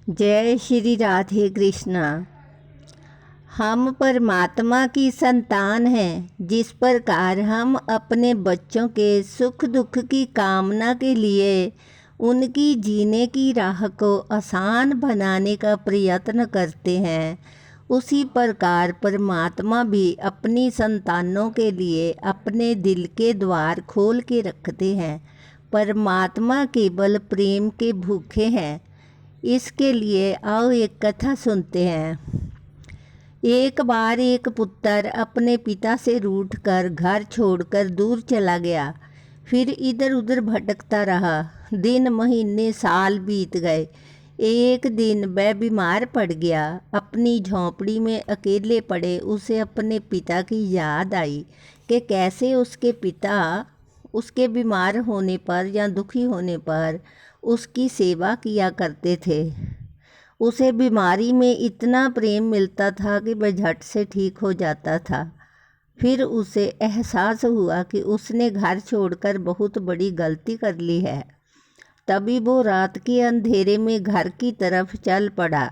जय श्री राधे कृष्णा। हम परमात्मा की संतान हैं। जिस प्रकार हम अपने बच्चों के सुख दुख की कामना के लिए उनकी जीने की राह को आसान बनाने का प्रयत्न करते हैं, उसी प्रकार परमात्मा भी अपनी संतानों के लिए अपने दिल के द्वार खोल के रखते हैं। परमात्मा केवल प्रेम के भूखे हैं। इसके लिए आओ एक कथा सुनते हैं। एक बार एक पुत्र अपने पिता से रूठकर घर छोड़कर दूर चला गया। फिर इधर उधर भटकता रहा। दिन महीने साल बीत गए। एक दिन वह बीमार पड़ गया। अपनी झोंपड़ी में अकेले पड़े उसे अपने पिता की याद आई कि कैसे उसके पिता उसके बीमार होने पर या दुखी होने पर उसकी सेवा किया करते थे। उसे बीमारी में इतना प्रेम मिलता था कि वह झट से ठीक हो जाता था। फिर उसे एहसास हुआ कि उसने घर छोड़कर बहुत बड़ी गलती कर ली है। तभी वो रात के अंधेरे में घर की तरफ चल पड़ा।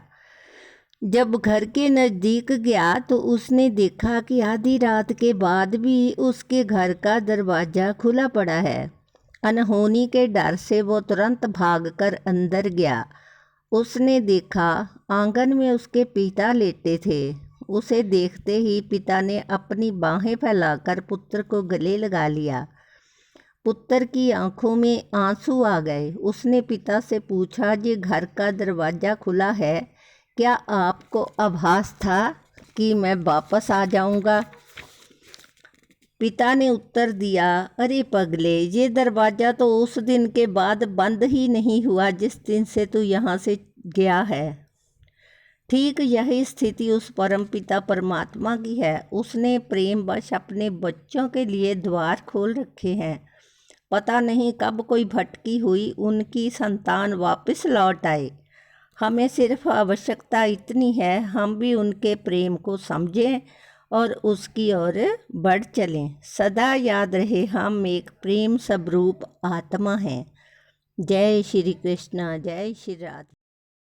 जब घर के नज़दीक गया तो उसने देखा कि आधी रात के बाद भी उसके घर का दरवाज़ा खुला पड़ा है। अनहोनी के डर से वो तुरंत भागकर अंदर गया। उसने देखा आंगन में उसके पिता लेटे थे। उसे देखते ही पिता ने अपनी बाहें फैलाकर पुत्र को गले लगा लिया। पुत्र की आंखों में आंसू आ गए। उसने पिता से पूछा, ये घर का दरवाज़ा खुला है, क्या आपको आभास था कि मैं वापस आ जाऊंगा? पिता ने उत्तर दिया, अरे पगले, ये दरवाज़ा तो उस दिन के बाद बंद ही नहीं हुआ जिस दिन से तू यहाँ से गया है। ठीक यही स्थिति उस परम पिता परमात्मा की है। उसने प्रेमवश अपने बच्चों के लिए द्वार खोल रखे हैं। पता नहीं कब कोई भटकी हुई उनकी संतान वापस लौट आए। हमें सिर्फ आवश्यकता इतनी है, हम भी उनके प्रेम को समझें और उसकी ओर बढ़ चलें। सदा याद रहे, हम एक प्रेम स्वरूप आत्मा हैं। जय श्री कृष्णा, जय श्री राधे।